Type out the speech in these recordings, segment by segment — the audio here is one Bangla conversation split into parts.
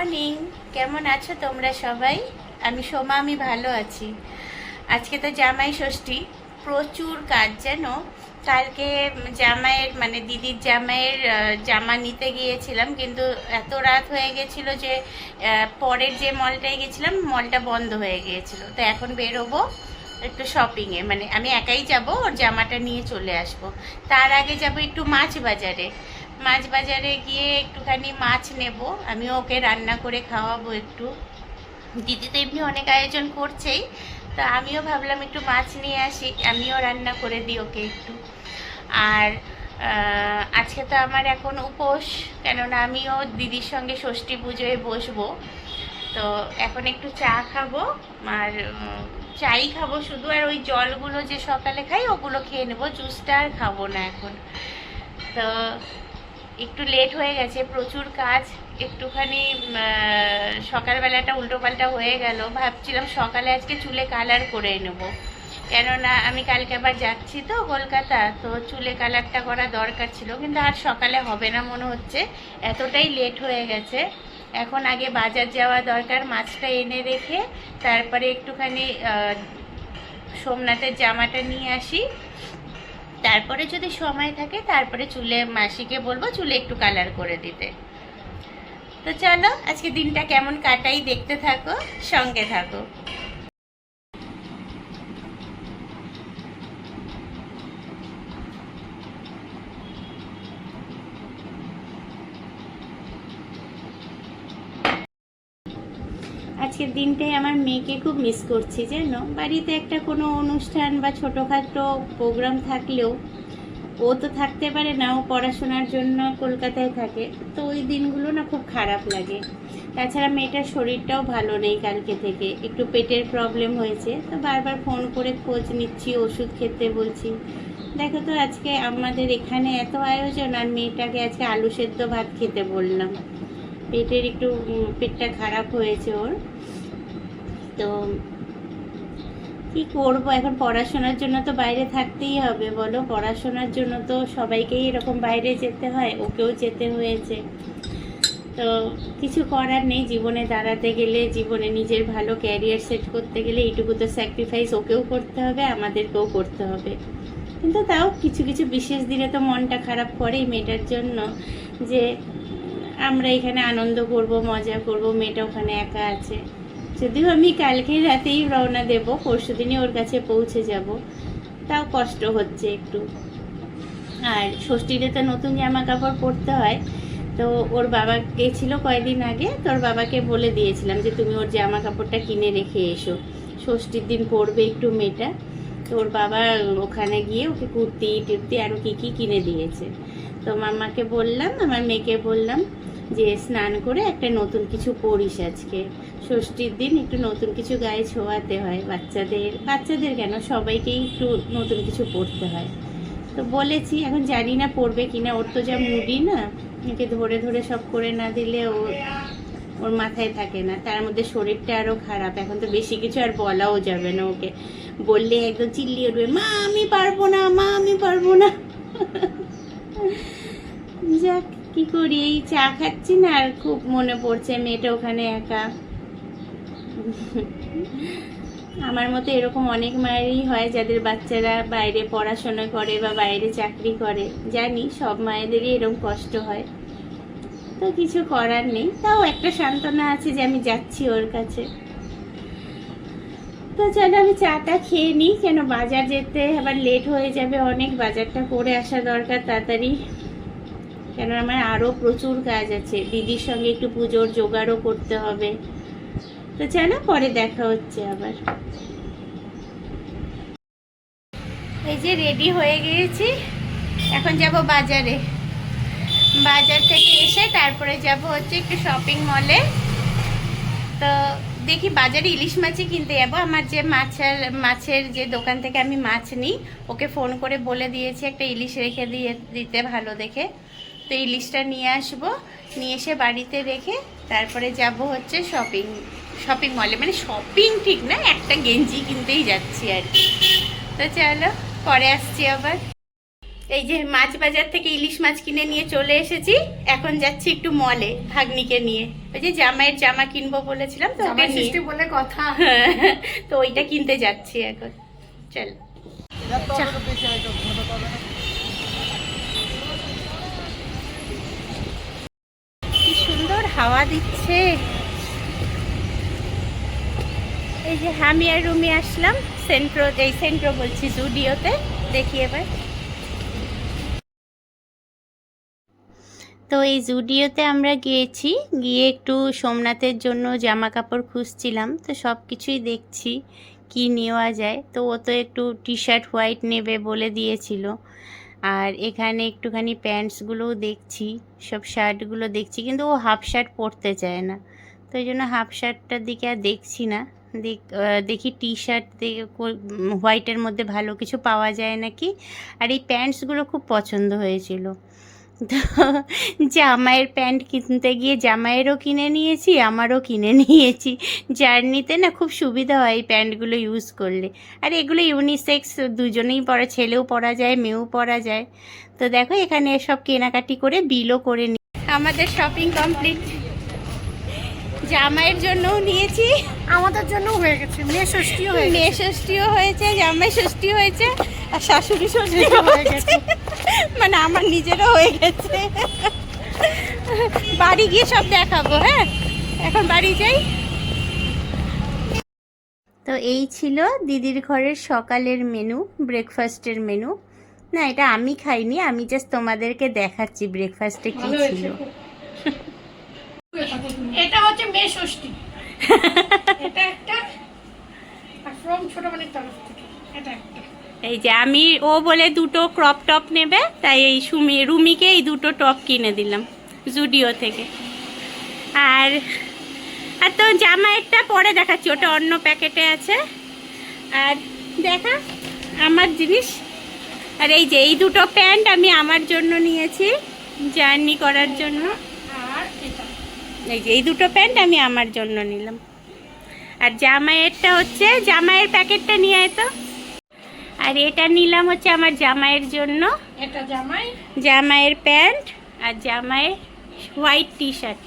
মর্নিং, কেমন আছো তোমরা সবাই? আমি সোমা, আমি ভালো আছি। আজকে তো জামাই ষষ্ঠী, প্রচুর কাজ জানো। কালকে জামাইয়ের মানে দিদির জামাইয়ের জামা নিতে গিয়েছিলাম, কিন্তু এত রাত হয়ে গেছিল যে পরের যে মলটায় গেছিলাম মলটা বন্ধ হয়ে গিয়েছিল। তো এখন বেরোবো একটু শপিংয়ে, মানে আমি একাই যাব, ওর জামাটা নিয়ে চলে আসব। তার আগে যাব একটু মাছ বাজারে। মাছ বাজারে গিয়ে একটুখানি মাছ নেব, আমি ওকে রান্না করে খাওয়াবো একটু। দিদি তো এমনি অনেক আয়োজন করছেই, তো আমিও ভাবলাম একটু মাছ নিয়ে আসি, আমিও রান্না করে দিই ওকে একটু। আর আজকে তো আমার এখন উপোস, কেননা আমিও দিদির সঙ্গে ষষ্ঠী পুজোয় বসবো। তো এখন একটু চা খাবো, আর চাই খাবো শুধু, আর ওই জলগুলো যে সকালে খাই ওগুলো খেয়ে নেবো, জুসটা আর খাবো না এখন। তো একটু লেট হয়ে গেছে, প্রচুর কাজ। একটুখানি সকালবেলাটা উল্টোপাল্টা হয়ে গেল। ভাবছিলাম সকালে আজকে চুলে কালার করে নেব, কেননা আমি কালকে আবার যাচ্ছি তো কলকাতা, তো চুলে কালারটা করা দরকার ছিল, কিন্তু আর সকালে হবে না মনে হচ্ছে, এতটাই লেট হয়ে গেছে। এখন আগে বাজার যাওয়া দরকার, মাছটা এনে রেখে তারপরে একটুখানি সোমনাথের জামাটা নিয়ে আসি, তারপরে যদি সময় থাকে তারপরে চুলে মাসিকে বলবো চুলে একটু কালার করে দিতে। তো চলো আজকে দিনটা কেমন কাটাই দেখতে থাকো, সঙ্গে থাকো। আজকের দিনটাই আমার মেয়েকে খুব মিস করছি জানো। বাড়িতে একটা কোনো অনুষ্ঠান বা ছোটোখাটো প্রোগ্রাম থাকলেও ও তো থাকতে পারে না, ও পড়াশোনার জন্য কলকাতায় থাকে, তো ওই দিনগুলো না খুব খারাপ লাগে। তাছাড়া মেয়েটার শরীরটাও ভালো নেই, কালকে থেকে একটু পেটের প্রবলেম হয়েছে, তো বারবার ফোন করে খোঁজ নিচ্ছি, ওষুধ খেতে বলছি। দেখো তো আজকে আমাদের এখানে এত আয়োজন, আর মেয়েটাকে আজকে আলু সেদ্ধ ভাত খেতে বললাম। পেটের একটু পেটটা খারাপ হয়েছে ওর। তো কি করব এখন, পড়াশোনার জন্য তো বাইরে থাকতেই হবে বলো, পড়াশোনার জন্য তো সবাইকেই এরকম বাইরে যেতে হয়, ওকেও যেতে হয়েছে। তো কিছু করার নেই, জীবনে দাঁড়াতে গেলে, জীবনে নিজের ভালো ক্যারিয়ার সেট করতে গেলে এইটুকু তো স্যাক্রিফাইস ওকেও করতে হবে, আমাদেরকেও করতে হবে। কিন্তু তাও কিছু কিছু বিশেষ দিনে তো মনটা খারাপ করেই মেয়েটার জন্য, যে আমরা এখানে আনন্দ করব, মজা করব, মেয়েটা ওখানে একা আছে। যদিও আমি কালকে রাতেই রওনা দেব, পরশু দিনই ওর কাছে পৌঁছে যাব, তাও কষ্ট হচ্ছে একটু। আর ষষ্ঠীতে তো নতুন জামা কাপড় পরতে হয়, তো ওর বাবা গেছিলো কয়েকদিন আগে, তোর বাবাকে বলে দিয়েছিলাম যে তুমি ওর জামা কাপড়টা কিনে রেখে এসো, ষষ্ঠীর দিন পরবে একটু মেয়েটা। তো ওর বাবা ওখানে গিয়ে ওকে কুর্তি টুর্তি আরও কী কী কিনে দিয়েছে। তো মাম্মাকে বললাম, আমার মেয়েকে বললাম যে স্নান করে একটা নতুন কিছু পরিস, আজকে ষষ্ঠীর দিন একটু নতুন কিছু গায়ে ছোঁয়াতে হয়, বাচ্চাদের কেন সবাইকেই একটু নতুন কিছু পরতে হয়। তো বলেছি, এখন জানি না পরবে কিনা, ওর তো যা মুডি না, ওকে ধরে ধরে সব করে না দিলে ওর মাথায় থাকে না, তার মধ্যে শরীরটা আরও খারাপ। এখন তো বেশি কিছু আর বলাও যাবে না, ওকে বললে একদম চিল্লিয়ে উঠবে, মা আমি পারবো না, মা আমি পারবো না। যাক কি করি, এই চা খাচ্ছি না, আর খুব মনে পড়ছে মেয়েটা ওখানে একা। আমার মতো এরকম অনেক মায়েরই হয় যাদের বাচ্চারা বাইরে পড়াশোনা করে বা বাইরে চাকরি করে, জানি সব মায়েদেরই এরকম কষ্ট হয়। তো কিছু করার নেই, তাও একটা সান্ত্বনা আছে যে আমি যাচ্ছি ওর কাছে। তো চলো আমি চাটা খেয়ে নিই, কেন বাজার যেতে আবার লেট হয়ে যাবে অনেক, বাজারটা করে আসা দরকার তাড়াতাড়ি, কেন আমার আরও প্রচুর কাজ আছে, দিদির সঙ্গে একটু পুজোর জোগাড়ও করতে হবে। তো চলো পরে দেখা হচ্ছে আবার। এই যে রেডি হয়ে গিয়েছি, এখন যাব বাজারে। বাজার থেকে এসে তারপরে যাব হচ্ছে একটু শপিং মলে। তো দেখি বাজারে ইলিশ মাছই কিনতে যাবো। আমার যে মাছের যে দোকান থেকে আমি মাছ নিই, ওকে ফোন করে বলে দিয়েছি একটা ইলিশ রেখে দিতে ভালো দেখে। তো ইলিশটা নিয়ে আসবো, নিয়ে এসে বাড়িতে রেখে তারপরে যাব হচ্ছে শপিং মলে, মানে শপিং ঠিক না, একটা গেঞ্জি কিনতেই যাচ্ছি আর কি। তো চলো পরে আসছি আবার। এই যে মাছ বাজার থেকে ইলিশ মাছ কিনে নিয়ে চলে এসেছি, এখন যাচ্ছি একটু মলে ভাগ্নিকে নিয়ে। ওই যে জামাইয়ের জামা কিনবো বলেছিলাম তো, ওকে নিয়ে বলে কথা। তো ওইটা কিনতে যাচ্ছি এখন। চল, কি সুন্দর হাওয়া দিচ্ছে। এই যে আমি আর রুমি আসলাম সেন্ট্রো বলছি, জুডিওতে। দেখি এবার। তো এই জুডিওতে আমরা গিয়েছি, গিয়ে একটু সোমনাথের জন্য জামা কাপড় খুঁজছিলাম। তো সব কিছুই দেখছি কি নেওয়া যায়। তো ও তো একটু টি শার্ট হোয়াইট নেবে বলে দিয়েছিল। আর এখানে একটুখানি প্যান্টসগুলোও দেখছি, সব শার্টগুলো দেখছি, কিন্তু ও হাফ শার্ট পরতে চায় না। তো এই জন্য হাফ শার্টটার দিকে আর দেখছি না। দেখি টি শার্ট হোয়াইটের মধ্যে ভালো কিছু পাওয়া যায় নাকি। আর এই প্যান্টসগুলো খুব পছন্দ হয়েছিল। তো জামাইয়ের প্যান্ট কিনতে গিয়ে জামাইয়েরও কিনে নিয়েছি, আমারও কিনে নিয়েছি। জার্নিতে না খুব সুবিধা হয় এই প্যান্টগুলো ইউজ করলে। আর এগুলো ইউনিসেক্স, দুজনেই পরা, ছেলেও পরা যায় মেয়েও পরা যায়। তো দেখো এখানে সব কেনাকাটি করে বিলও করে নিই। আমাদের শপিং কমপ্লিট। জামাইয়ের জন্যও নিয়েছি, আমাদের জন্য হয়ে গেছে। মেয়ে ষষ্ঠীও হয়েছে, জামাই ষষ্ঠী হয়েছে, আর শাশুড়ি ষষ্ঠীও হয়ে গেছে। মানে আমার নিজেরও হয়ে গেছে। বাড়ি গিয়ে সব দেখাবো। হ্যাঁ, এখন বাড়ি যাই। তো এই ছিল দিদির ঘরের সকালের মেনু, ব্রেকফাস্টের মেনু। না, এটা আমি খাইনি, আমি জাস্ট তোমাদেরকে দেখাচ্ছি ব্রেকফাস্টে কি ছিল। এটা হচ্ছে মেয়ে ষষ্ঠী। এটা একটা, আর ফ্রম ছোটবেলার তরফ থেকে এটা একটা। এই যে আমি, ও বলে দুটো ক্রপ টপ নেবে, তাই এই রুমিকে এই দুটো টপ কিনে দিলাম জুডিও থেকে। আর আর তো জামাইয়েরটা পরে দেখাচ্ছি, ওটা অন্য প্যাকেটে আছে। আর দেখা আমার জিনিস। আর এই যে এই দুটো প্যান্ট আমি আমার জন্য নিয়েছি জার্নি করার জন্য। আর এটা, এই যে এই দুটো প্যান্ট আমি আমার জন্য নিলাম। আর জামাইয়েরটা হচ্ছে, জামাইয়ের প্যাকেটটা নিয়ে আয় তো। আর এটা নিলাম হচ্ছে আমার জামাইয়ের জন্য, এটা জামাইয়ের প্যান্ট আর জামাইয়ের হোয়াইট টি শার্ট।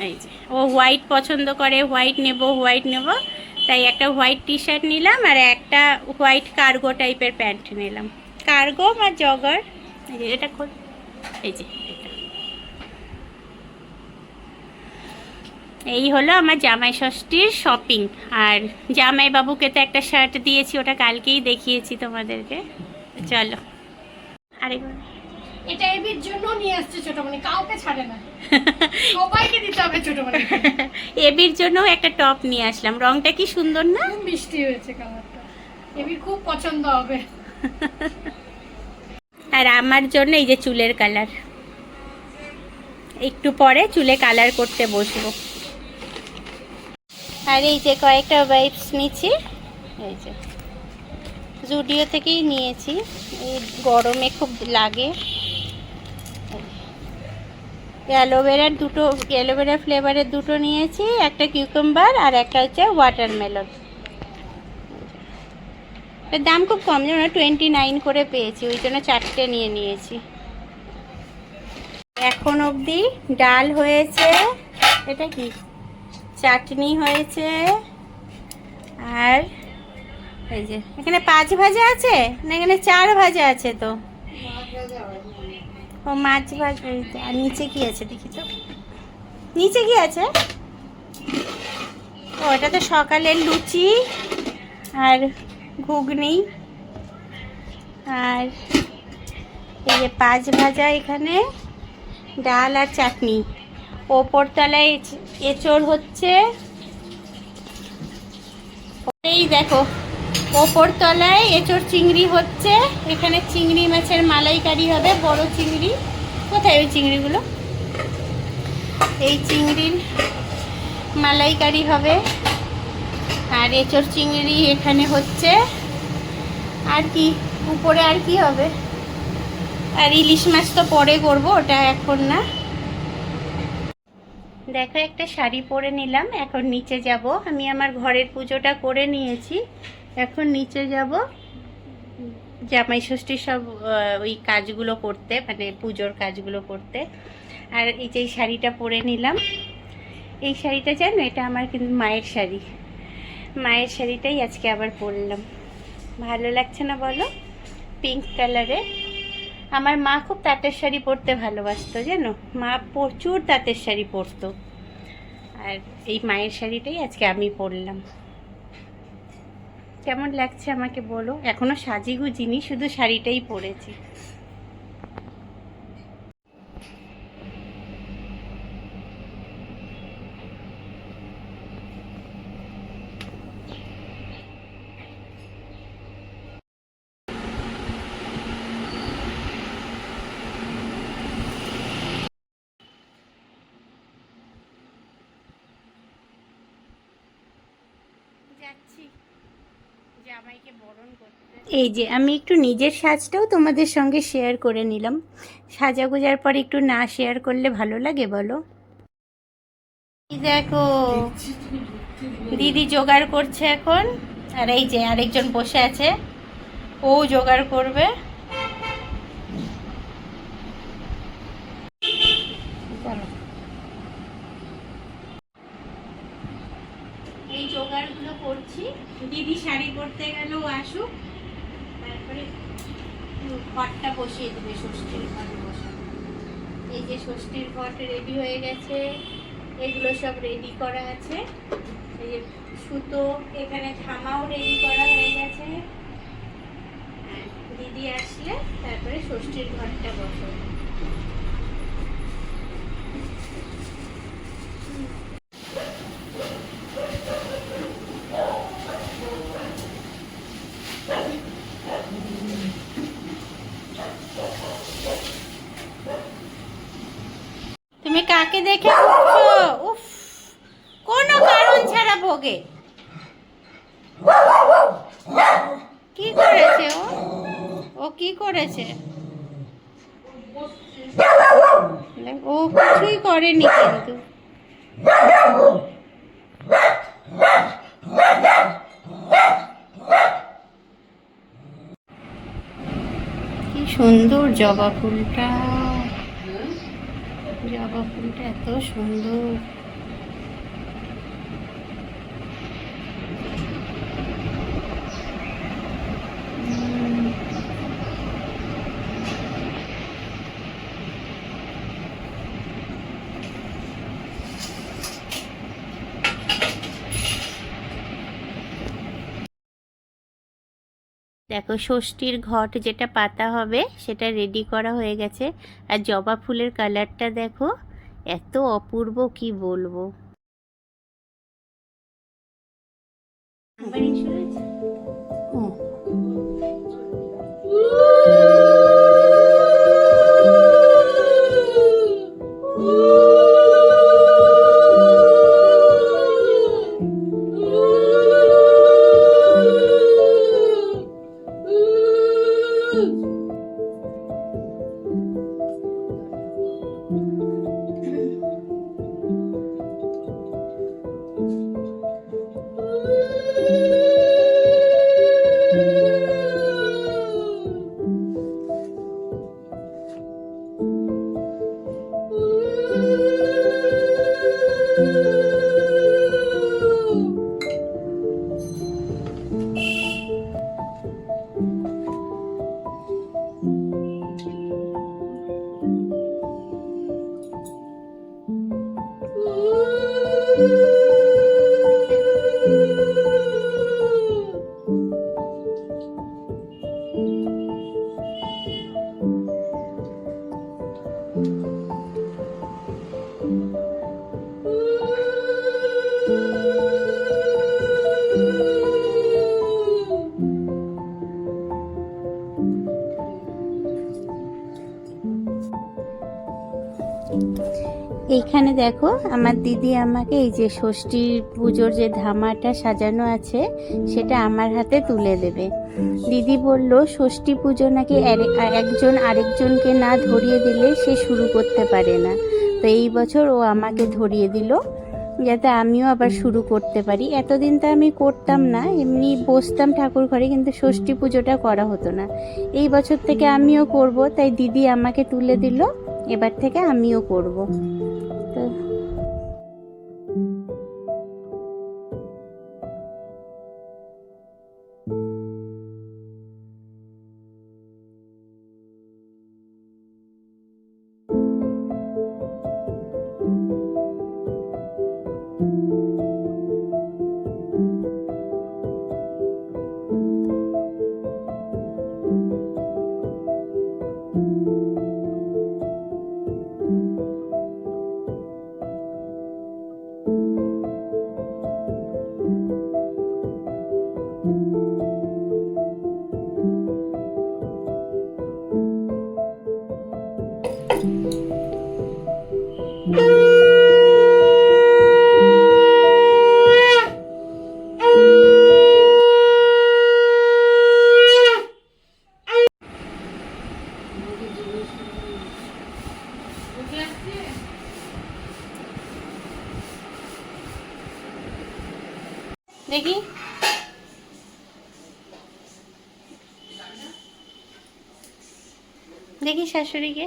এই যে ও হোয়াইট পছন্দ করে, হোয়াইট নেব, তাই একটা হোয়াইট টি শার্ট নিলাম আর একটা হোয়াইট কার্গো টাইপের প্যান্ট নিলাম, কার্গো বা জগার। এই যে এটা খোল, এই যে এটা। এই হলো আমার জামাই ষষ্ঠীর শপিং। আর জামাই বাবুকে তো একটা শার্ট দিয়েছি, ওটা কালকেই দেখিয়েছি তোমাদেরকে। চলো আরেকবার। এটা এবির জন্য নিয়ে আসছে ছোট, মানে কাউকে ছাড়ে না, সবাইকে দিতে হবে ছোট। মানে এবির জন্য একটা টপ নিয়ে আসলাম, রংটা কি সুন্দর না, খুব মিষ্টি হয়েছে কালারটা, এবির খুব পছন্দ হবে। আর আমার জন্য এই যে চুলের কালার, একটু পরে চুলে কালার করতে বসবো। আর এই যে কয়েকটা ওয়াইপস নিচ্ছি, এই যে জুডিও থেকেই নিয়েছি, এই গরমে খুব লাগে। অ্যালোভেরা ফ্লেভারের দুটো নিয়েছি, একটা কিউকাম্বার আর একটা হচ্ছে ওয়াটারমেলন। এর দাম খুব কম, যেন 29 করে পেয়েছি, ওই জন্য 4টে নিয়েছি। এখন অবধি ডাল হয়েছে, এটা কি চাটনি হয়েছে, আর এই যে এখানে 5 ভাজা আছে না, এখানে 4 ভাজা আছে। তো ও মাছ ভাজা। আর নিচে কি আছে দেখি তো, নিচে কি আছে? ও এটা তো সকালের লুচি আর ঘুগনি। আর এই যে 5 ভাজা, এখানে ডাল আর চাটনি। ওপর তলায় এঁচড় হচ্ছে, এই দেখো ওপর তলায় এঁচড় চিংড়ি হচ্ছে। এখানে চিংড়ি মাছের মালাইকারি হবে, বড় চিংড়ি। কোথায় ওই চিংড়িগুলো? এই চিংড়ির মালাইকারি হবে। আর এঁচড় চিংড়ি এখানে হচ্ছে। আর কি উপরে আর কি হবে? আর ইলিশ মাছ তো পরে করবো, ওটা এখন না। দেখো একটা শাড়ি পরে নিলাম, এখন নিচে যাব। আমি আমার ঘরের পুজোটা করে নিয়েছি, এখন নিচে যাব। জামাই ষষ্ঠীর সব ওই কাজগুলো করতে, মানে পুজোর কাজগুলো করতে। আর এই যে এই শাড়িটা পরে নিলাম, এই শাড়িটা জানো এটা আমার কিন্তু মায়ের শাড়ি, মায়ের শাড়িটাই আজকে আবার পরলাম। ভালো লাগছে না বলো? পিঙ্ক কালারে। আমার মা খুব তাঁতের শাড়ি পরতে ভালোবাসতো জানো, মা প্রচুর তাঁতের শাড়ি পরতো। আর এই মায়ের শাড়িটাই আজকে আমি পরলাম। কেমন লাগছে আমাকে বলো? এখনো সাজিগুজিনি, শুধু শাড়িটাই পরেছি। এই যে আমি একটু নিজের সাজটাও তোমাদের সঙ্গে শেয়ার করে নিলাম। সাজাগোজার পর একটু না শেয়ার করলে ভালো লাগে বলো? এই দেখো দিদি জোগাড় করছে এখন, আর এই যে আরেকজন বসে আছে, ও জোগাড় করবে। এই জোগাড়গুলো করছি, দিদি শাড়ি পরতে গেল, ও আসুক, তারপরে ঘরটা বসিয়ে দেবে, ষষ্ঠীর ঘট বসাবো। এই যে ষষ্ঠীর ঘট রেডি হয়ে গেছে, এগুলো সব রেডি করা আছে। এই যে সুতো, এখানে ধামাও রেডি করা হয়ে গেছে। দিদি আসলে তারপরে ষষ্ঠীর ঘরটা বসাবো। তুমি কাকে দেখে বকছো? উফ, কোনো কারণ ছাড়া বকে। কি করেছে ও? ও কি করেছে? ও কিছুই করেনি কিন্তু। কি সুন্দর জবা ফুলটা, জবা ফুলটা এত সুন্দর। দেখো ষষ্ঠীর ঘট যেটা পাতা হবে সেটা রেডি করা হয়ে গেছে। আর জবা ফুলের কালারটা দেখো, এত অপূর্ব কি বলবো। এইখানে দেখো আমার দিদি আমাকে এই যে ষষ্ঠী পুজোর যে ধামাটা সাজানো আছে সেটা আমার হাতে তুলে দেবে। দিদি বলল ষষ্ঠী পুজো নাকি একজন আরেকজনকে না ধরিয়ে দিলে সে শুরু করতে পারে না, তো এই বছর ও আমাকে ধরিয়ে দিল। যাতে আমিও আবার শুরু করতে পারি। এতদিন তো আমি করতাম না, এমনি বসতাম ঠাকুর ঘরে, কিন্তু ষষ্ঠী পুজোটা করা হতো না। এই বছর থেকে আমিও করব, তাই দিদি আমাকে তুলে দিল, এবার থেকে আমিও করব। তো দেখি, দেখি শাশুড়িকে।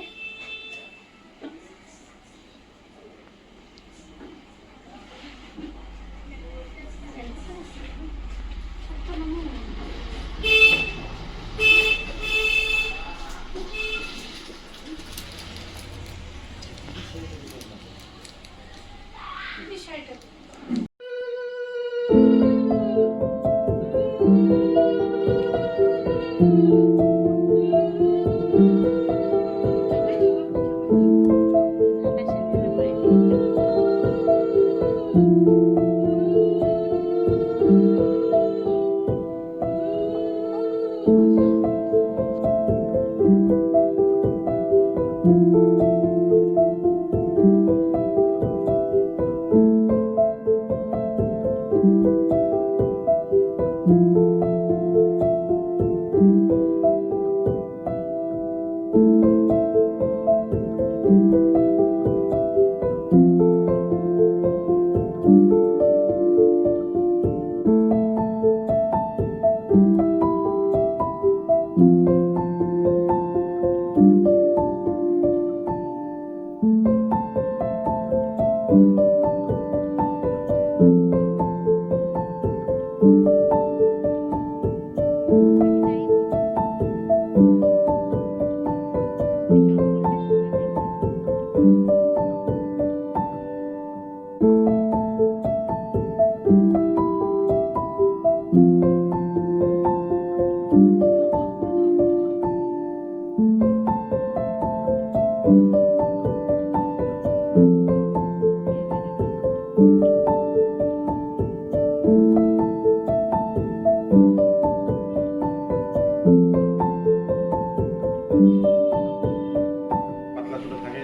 পাতলা সুতো থাকে।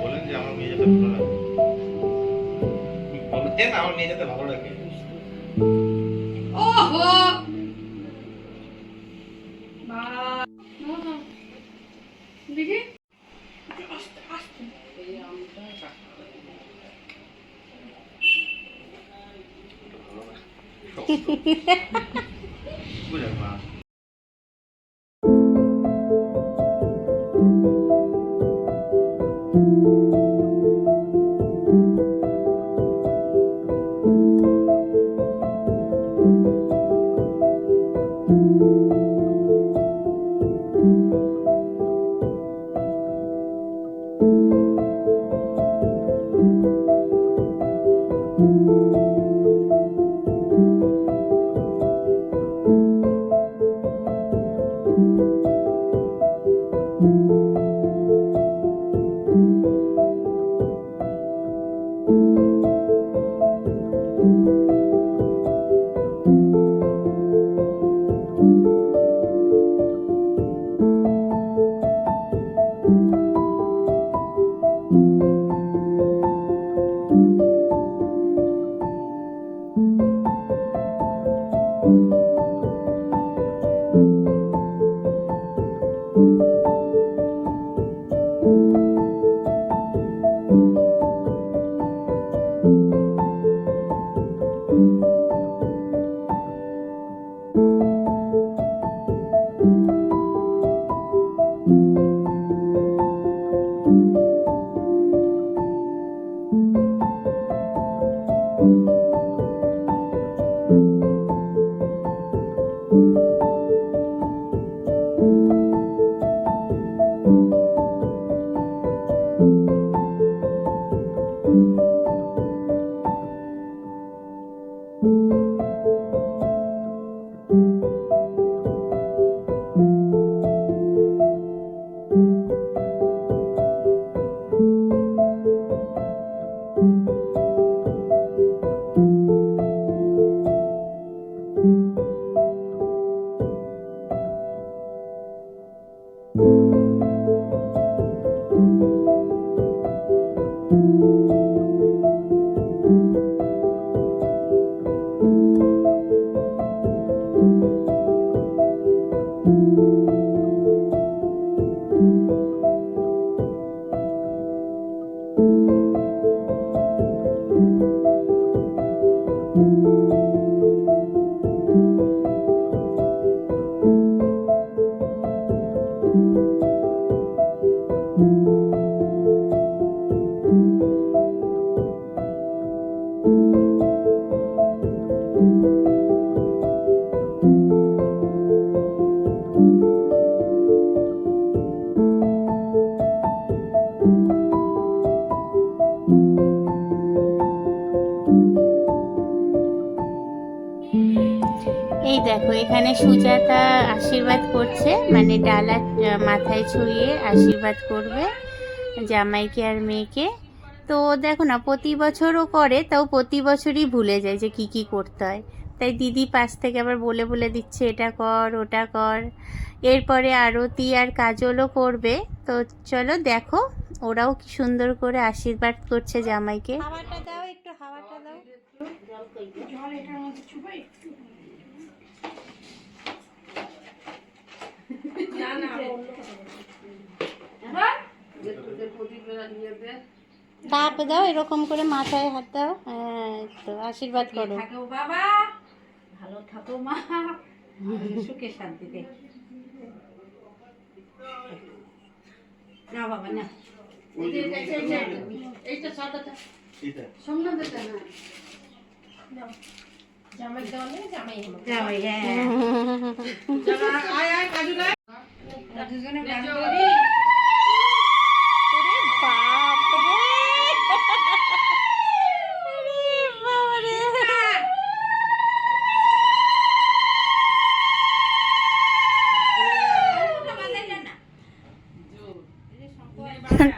বলেন যে আমার মেয়ে যেতে ভালো লাগে, বলেন আমার মেয়ে যেতে ভালো লাগে। ওহো দেখি আস্তে আস্তে বুঝলেন মা? এই দেখো এখানে সুজাতা আশীর্বাদ করছে, মানে ডালা মাথায় ছুঁয়ে আশীর্বাদ করবে জামাইকে আর মেয়েকে। তো দেখো না, প্রতি বছরও করে, তাও প্রতি বছরই ভুলে যায় যে কি কি করতে হয়। তাই দিদি পাশ থেকে আবার বলে বলে দিচ্ছে এটা কর ওটা কর। এরপরে আরতি আর কাজলও করবে। তো চলো দেখো ওরাও কি সুন্দর করে আশীর্বাদ করছে জামাইকে। হাওয়াটা দাও, একটু হাওয়াটা দাও। জল এটার মধ্যে চুবাই একটু। না না তাপ দাও, এরকম করে মাথায় হাত দাও। হ্যাঁ তো আশীর্বাদ করো। থাকো বাবা, ভালো থাকো মা, সুখে শান্তিতে। না বাবা না, এইটা সাদাটা সোমনাথটা না জামাই দেওয়ালে জামাই হলো জামাই। হ্যাঁ আয় আয় কাজু না দুজনে গান করি।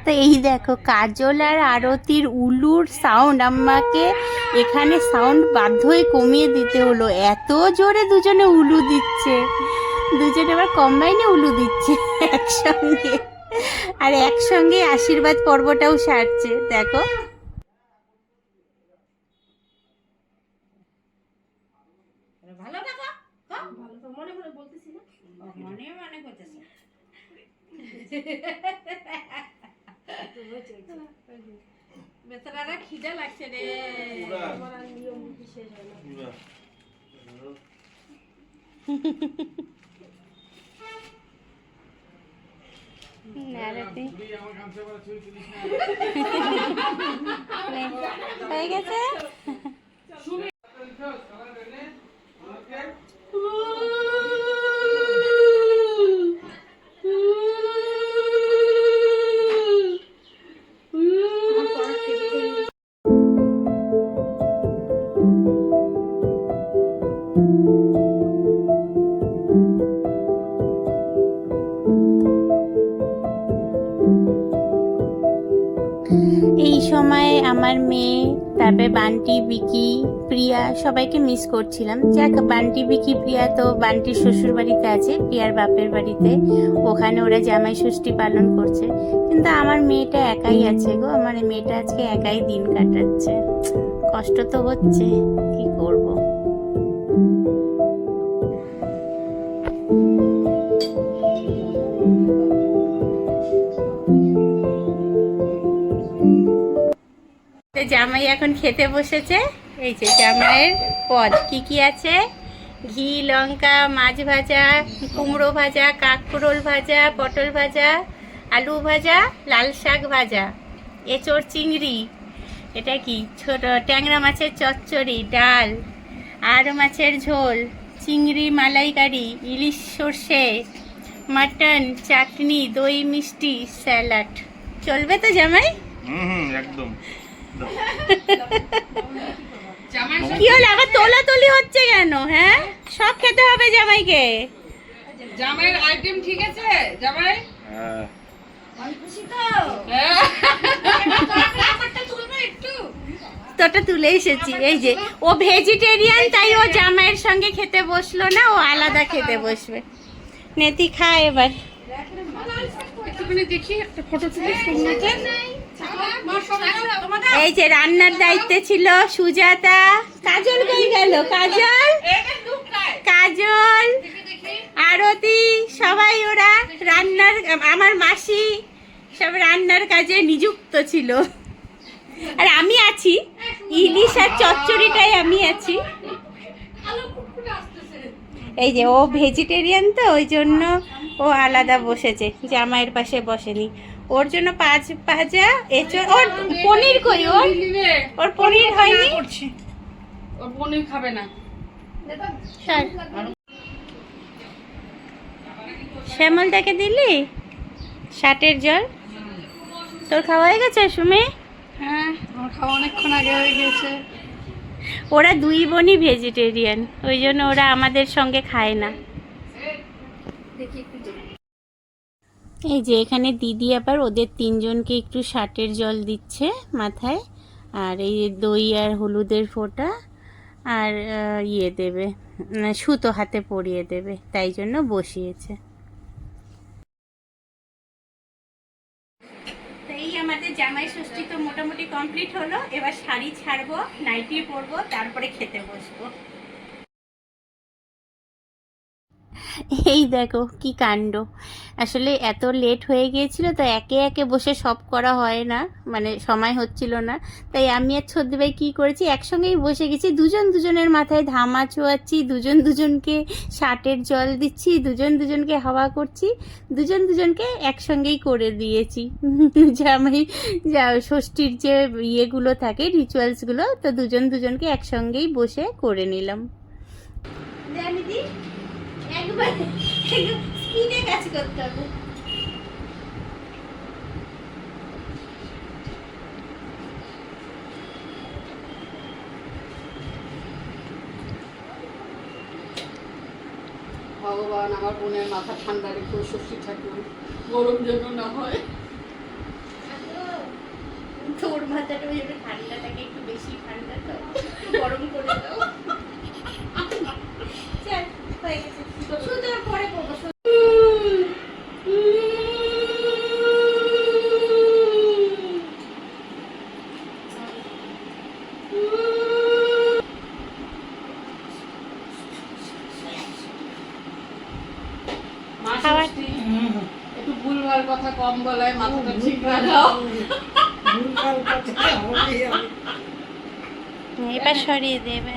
তো এই দেখো কাজল আর আরতির উলুর সাউন্ড, আমাকে এখানে সাউন্ড বাধ্য হয়ে কমিয়ে দিতে হলো, এত জোরে দুজনে উলু দিচ্ছে। দুজনে আবার কম্বাইনে উলু দিচ্ছে একসঙ্গে, আর একসঙ্গে আশীর্বাদ পর্বটাও সারছে দেখো। ভালো থাকো, ভালো তো মনে মনে বলতেছি না, মনে মনে করতেছি। বেচারারা খিদে লাগছে রে, আমার নিয়ম বিশেষ হয় না। হয়ে গেছে। এই সময় আমার মেয়ে, তারপরে বান্টি, বিকি, প্রিয়া সবাইকে মিস করছিলাম। যাক, বান্টি, বিকি, প্রিয়া তো বান্টির শ্বশুর বাড়িতে আছে, প্রিয়ার বাপের বাড়িতে, ওখানে ওরা জামাই ষষ্ঠী পালন করছে। কিন্তু আমার মেয়েটা একাই আছে গো, আমার মেয়েটা আজকে একাই দিন কাটাচ্ছে। কষ্ট তো হচ্ছে, কি করব। তো জামাই এখন খেতে বসেছে। এই যে জামাইয়ের পদ কি কি আছে, ঘি লঙ্কা, মাছ ভাজা, কুমড়ো ভাজা, কাঁকরোল ভাজা, পটল ভাজা, আলু ভাজা, লাল শাক ভাজা, এঁচড় চিংড়ি, এটা কি ছোট ট্যাংরা মাছের চচ্চড়ি, ডাল, আর মাছের ঝোল, চিংড়ি মালাইকারি, ইলিশ সর্ষে, মাটন, চাটনি, দই মিষ্টি, স্যালাড। চলবে তো জামাই? একদম। কি হলো আবার তোলাতুলি হচ্ছে কেন? হ্যাঁ, সব খেতে হবে জামাইকে। জামাইয়ের আইটেম ঠিক আছে জামাই? হ্যাঁ। তোটা তুলে এসেছি। এই যে ও ভেজিটেরিয়ান, তাই ও জামাইয়ের সঙ্গে খেতে বসলো না, ও আলাদা খেতে বসবে। নেতি খা এবার। একটুখানি দেখি একটা ফটো তুলে সুন্দর। এই যে রান্নার দায়িত্বে ছিল সুজাতা। কাজল কই গেল? কাজল, কাজল, আরতি, সবাই ওরা রান্নার, আমার মাসি সব রান্নার কাজে নিযুক্ত ছিল। আর আমি আছি, ইলিশ আর চচ্চড়িটাই আমি আছি। এই যে ও ভেজিটেরিয়ান তো, ওই জন্য ও আলাদা বসেছে, জামাইয়ের পাশে বসেনি। ওর জন্য পাঁচ ভাজা এঁচড়। ওর পনির কই? ওর পনির হয়নি। ওর পনির খাবে না। শ্যামলটাকে দিলি শাটের জল? তোর খাওয়া হয়ে গেছে সুমি? হ্যাঁ, আমার খাওয়া অনেকক্ষণ আগে হয়ে গেছে। ওরা দুই বোনই ভেজিটেরিয়ান, ওই জন্য ওরা আমাদের সঙ্গে খায় না। এই যে এখানে দিদি আবার ওদের তিনজনকে একটু শাটের জল দিচ্ছে মাথায়, আর এই দই আর হলুদের ফোঁটা, আর ইয়ে দেবে, সুতো হাতে পরিয়ে দেবে, তাই জন্য বসিয়েছে। এই আমাদের জামাই ষষ্ঠী তো মোটামুটি কমপ্লিট হলো। এবার শাড়ি ছাড়বো, নাইটি পরবো, তারপরে খেতে বসবো। এই দেখো কি কাণ্ড, আসলে এত লেট হয়ে গিয়েছিল তো একে একে বসে সব করা হয় না, মানে সময় হচ্ছিল না, তাই আমি আর ছোদ্দি ভাই কী করেছি, একসঙ্গেই বসে গেছি। দুজন দুজনের মাথায় ধামা চোয়াচ্ছি, দুজন দুজনকে শাটের জল দিচ্ছি, দুজন দুজনকে হাওয়া করছি, দুজন দুজনকে একসঙ্গেই করে দিয়েছি। জামাই যা ষষ্ঠীর যে ইয়েগুলো থাকে, রিচুয়ালসগুলো, তো দুজন দুজনকে একসঙ্গেই বসে করে নিলাম। দিদি একবার স্পিডে কাজ করতে হবে। ভগবান, আমার বোনের মাথা ঠান্ডা রেখে ষষ্ঠী ঠাকুর, গরম যেন না হয়। তোর মাথাটা ওই জন্য ঠান্ডা থাকে, একটু বেশি ঠান্ডা তো, গরম করে দাও। চল হয়ে গেছে, শুধু পরে করবো। একটু ভুলভাল কথা কম বলায়, মাথাটা ঠিক রাখাও। এবার সরিয়ে দেবে,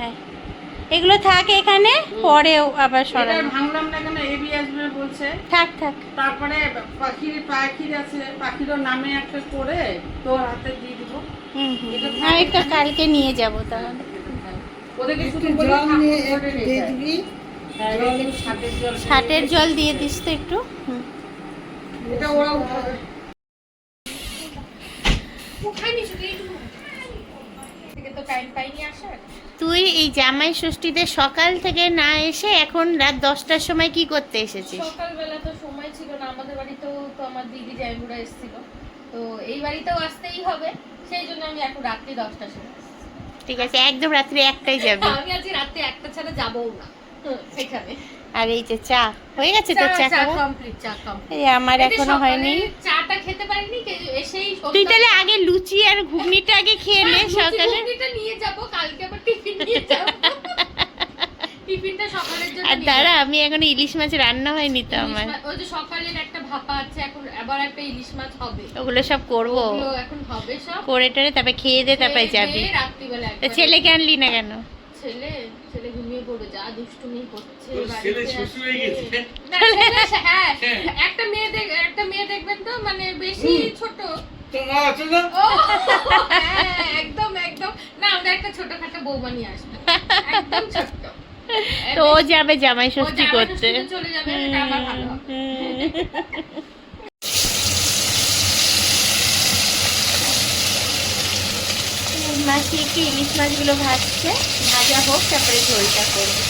এগুলো থাক এখানে, পরেও আবার সরাবো। ভাঙলাম না কেন, এবি আসবে বলছে। থাক থাক। তারপরে পাখির আছে, পাখিরও নামে একটা করে তোর হাতে দিয়ে দিব। আমি একটা কালকে নিয়ে যাব তাহলে। ওদেরকে শুধু শাটের জল দিয়ে দিস তো একটু। এটা ওরা উঠাবে। তুই এই জামাই ষষ্ঠীতে সকাল থেকে না এসে এখন রাত 10টার সময় কি করতে এসেছিস? সকালবেলা তো সময় ছিল না, আমাদের বাড়িতেও তো আমার দিদি জায়গুড়া এসেছিল, তো এই বাড়িতেও আসতেই হবে, সেই জন্য আমি এখন রাত্রি 10টার সময়। ঠিক আছে, একদম রাত্রি 1টায় যাবি? আমি আজ রাত্রি 1টা ছাড়া যাবও না এখানে। আর এই যে চা হয়ে গেছে তো? চা খাওয়া কমপ্লিট, চা কমপ্লিট। এই আমার এখনো হয়নি। চাটা খেতে পারিনি, এসেই তুই তাহলে আগে লুচি আর ঘুগনিটা আগে খেয়ে নে সকালে। ঘুগনিটা নিয়ে যাব, কালকে আবার টিফিন নিয়ে যাব। টিফিনটা সকালের জন্য আর নিয়ে দাঁড়া, যাবো। আমি এখন ইলিশ মাছ রান্না হয়নি তো আমার, ওই যে সকালের একটা ভাপা আছে, এখন আবার একটা ইলিশ মাছ হবে, ওগুলো সব করবো, ওগুলো এখন হবে সব। করে টরে তারপরে খেয়ে দে, তারপরে খেয়ে যাবি। দিয়ে রাত্রিবেলা তো একবারে- ছেলেকে আনলি না কেন? ছেলে ছেলে ঘুমিয়ে পড়ে, যা দুষ্টুমি করছে তোর বাড়িতে ছেলে শ্বশুর হয়ে আসছে। গেছে। না, হ্যাঁ, একটা মেয়ে দেখবেন তো, মানে বেশি ছোট। তো মা আছে না? ও হ্যাঁ, একদম একদম না, আমরা একটা ছোটখাটো বৌমা নিয়ে আসবো, একদম ছোট্ট। তো ও যাবে জামাই ও ষষ্ঠী জামাই করতে। ষষ্ঠীতে চলে যাবে, এটা আমার ভালো হবে। মাসি একটু ইলিশ মাছগুলো ভাজছে, ভাজা হোক তারপরে ঝোলটা করবো।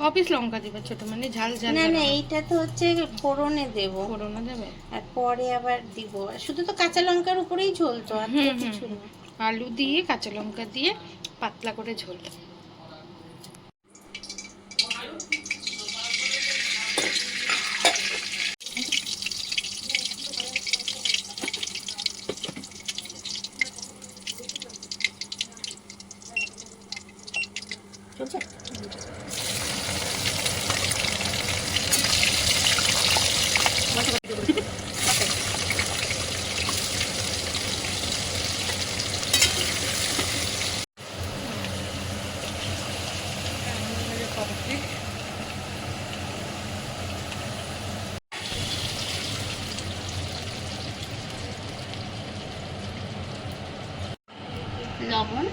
কপিস লঙ্কা দিবে ছোট, মানে ঝাল ঝাল না না, এইটা তো হচ্ছে ফোড়নে দেবো, করোনা দেবে। আর পরে আবার দিব। শুধু তো কাঁচা লঙ্কার উপরেই ঝোল তো, আর তো কিছু না। আলু দিয়ে কাঁচা লঙ্কা দিয়ে পাতলা করে ঝোল। লবণ,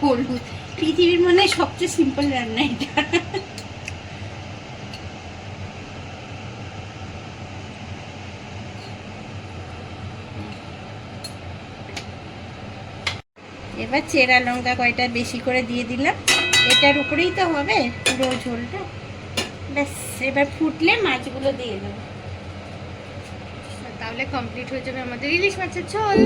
হলুদ। পৃথিবীর মনে হয় সবচেয়ে সিম্পল রান্না এটা। এবার চেরা লঙ্কা কয়টা বেশি করে দিয়ে দিলাম, এটার উপরেই তো হবে পুরো ঝোলটা। ব্যাস, এবার ফুটলে মাছগুলো দিয়ে দেবো। তাহলে কমপ্লিট হয়ে যাবে আমাদের ইলিশ মাছের ঝোল।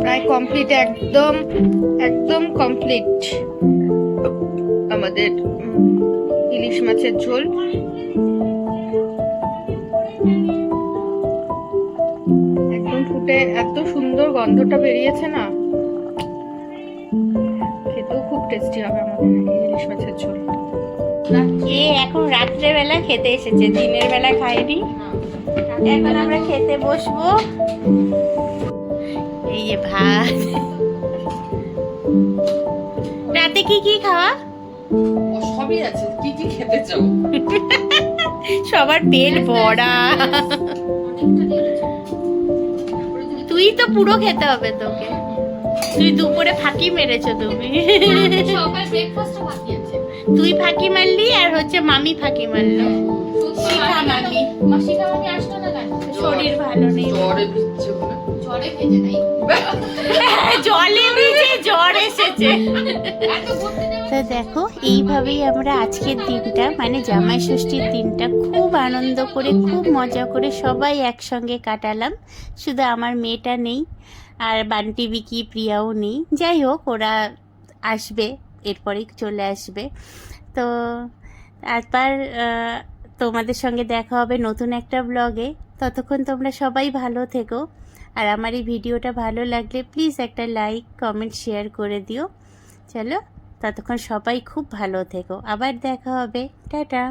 প্রায় কমপ্লিট, একদম একদম কমপ্লিট আমাদের ইলিশ মাছের ঝোল। একদম ফুটে এত সুন্দর গন্ধটা বেরিয়েছে না, খেতেও খুব টেস্টি হবে আমাদের এই ইলিশ মাছের ঝোল। এ এখন রাত্রে বেলা খেতে এসেছে, দিনের বেলা খাইনি। এখন আমরা খেতে বসবো। এই যে ভাত, রাতে কি কি খাওয়া? সবই আছে, কি কি খেতে চাও? সবার পেট ভরা। তুই তো পুরো খেতে হবে তোকে, তুই দুপুরে ফাঁকি মেরেছো তুমি। সকাল ব্রেকফাস্টও বাকি আছে। তুই ফাঁকি মারলি আর হচ্ছে মামি ফাঁকি মারলো। শিখা মামি। শিখা মামি আসলো না কেন? শরীর ভালো নেই, জ্বরে ভিজছে বলে। জ্বরে ভেজে নাই। জলে ভিজে জ্বর এসেছে। এত ঘুরতে যাওয়া তো দেখো, এইভাবেই আমরা আজকের দিনটা মানে জামাই ষষ্ঠীর দিনটা খুব আনন্দ করে, খুব মজা করে সবাই একসঙ্গে কাটালাম। শুধু আমার মেয়েটা নেই, আর বান্টি বিকি প্রিয়াও নেই। যাই হোক, ওরা আসবে, এরপরেই চলে আসবে। তো তারপর তোমাদের সঙ্গে দেখা হবে নতুন একটা ব্লগে। ততক্ষণ তোমরা সবাই ভালো থেকো, আর আমার এই ভিডিওটা ভালো লাগলে প্লিজ একটা লাইক কমেন্ট শেয়ার করে দিও। চলো, ততক্ষণ সবাই খুব ভালো থেকো, আবার দেখা হবে, টাটা।